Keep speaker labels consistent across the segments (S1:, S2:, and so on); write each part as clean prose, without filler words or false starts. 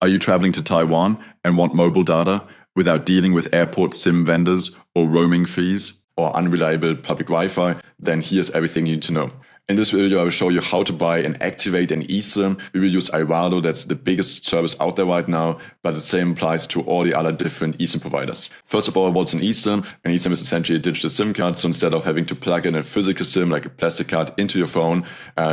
S1: Are you traveling to Taiwan and want mobile data without dealing with airport SIM vendors or roaming fees or unreliable public Wi-Fi? Then here's everything you need to know. In this video, I will show you how to buy and activate an eSIM. We will use TAIWAN, that's the biggest service out there right now, but the same applies to all the other different eSIM providers. First of all, what's an eSIM? An eSIM is essentially a digital SIM card, so instead of having to plug in a physical SIM like a plastic card into your phone,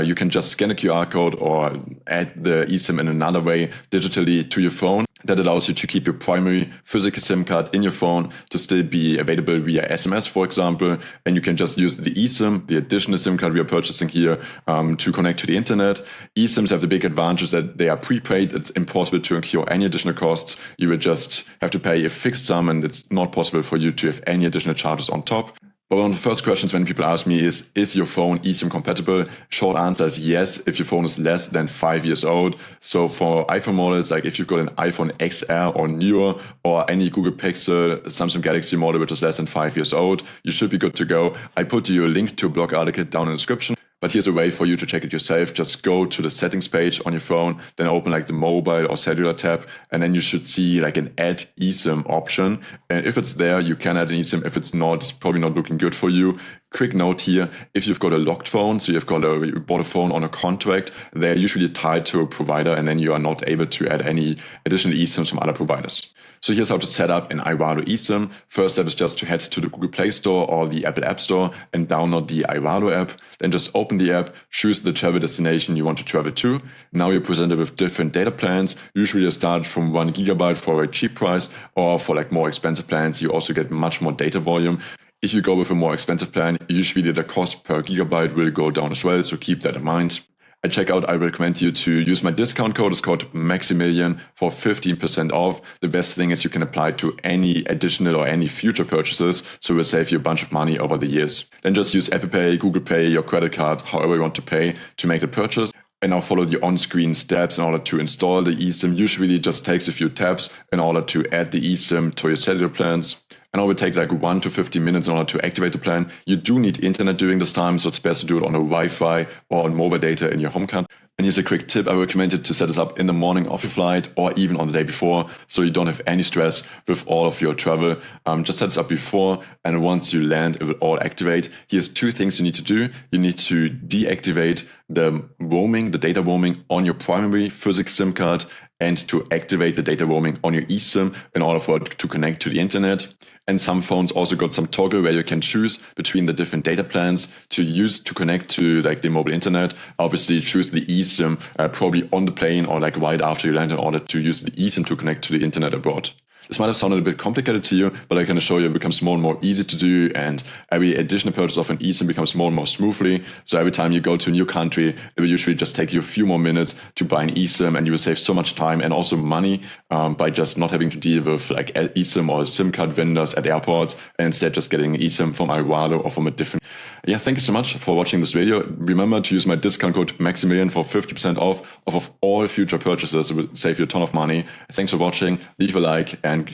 S1: you can just scan a QR code or add the eSIM in another way digitally to your phone. That allows you to keep your primary physical SIM card in your phone to still be available via SMS, for example, and you can just use the eSIM, the additional SIM card we are purchasing here, to connect to the internet. eSIMs have the big advantage that they are prepaid. It's impossible to incur any additional costs. You will just have to pay a fixed sum, and it's not possible for you to have any additional charges on top. But one of the first questions when people ask me is your phone eSIM compatible? Short answer is yes, if your phone is less than 5 years old. So for iPhone models, like if you've got an iPhone XR or newer, or any Google Pixel, Samsung Galaxy model which is less than 5 years old, you should be good to go. I put you a link to a blog article down in the description. But here's a way for you to check it yourself. Just go to the settings page on your phone, then open like the mobile or cellular tab, and then you should see like an add eSIM option. And if it's there, you can add an eSIM. If it's not, it's probably not looking good for you. Quick note here, if you've got a locked phone, so you bought a phone on a contract, they're usually tied to a provider, and then you are not able to add any additional eSIMs from other providers. So here's how to set up an TAIWAN eSIM. First step is just to head to the Google Play Store or the Apple App Store and download the TAIWAN app. Then just open the app, choose the travel destination you want to travel to. Now you're presented with different data plans. Usually they start from 1 GB for a cheap price, or for like more expensive plans, you also get much more data volume. If you go with a more expensive plan, usually the cost per gigabyte will go down as well, so keep that in mind. At checkout, I recommend you to use my discount code. It's called Maximilian for 15% off. The best thing is you can apply to any additional or any future purchases, so it will save you a bunch of money over the years. Then just use Apple Pay, Google Pay, your credit card, however you want to pay to make the purchase. And now follow the on-screen steps in order to install the eSIM. Usually it just takes a few taps in order to add the eSIM to your cellular plans. And it will take like 1 to 15 minutes in order to activate the plan. You do need internet during this time, so it's best to do it on a Wi-Fi or on mobile data in your home country. And here's a quick tip. I recommend you to set it up in the morning of your flight or even on the day before, so you don't have any stress with all of your travel. Just set it up before, and once you land, it will all activate. Here's 2 things you need to do. You need to deactivate the roaming, the data roaming on your primary physical SIM card, and to activate the data roaming on your eSIM in order for it to connect to the internet. And some phones also got some toggle where you can choose between the different data plans to use to connect to like the mobile internet. Obviously choose the eSIM probably on the plane or like right after you land in order to use the eSIM to connect to the internet abroad. This might have sounded a bit complicated to you, but I can assure you it becomes more and more easy to do, and every additional purchase of an eSIM becomes more and more smoothly. So every time you go to a new country, it will usually just take you a few more minutes to buy an eSIM, and you will save so much time and also money by just not having to deal with like eSIM or SIM card vendors at airports, and instead just getting an eSIM from TAIWAN or from a different. Yeah, thank you so much for watching this video. Remember to use my discount code Maximilian for 50% off of all future purchases. It will save you a ton of money. Thanks for watching. Leave a like and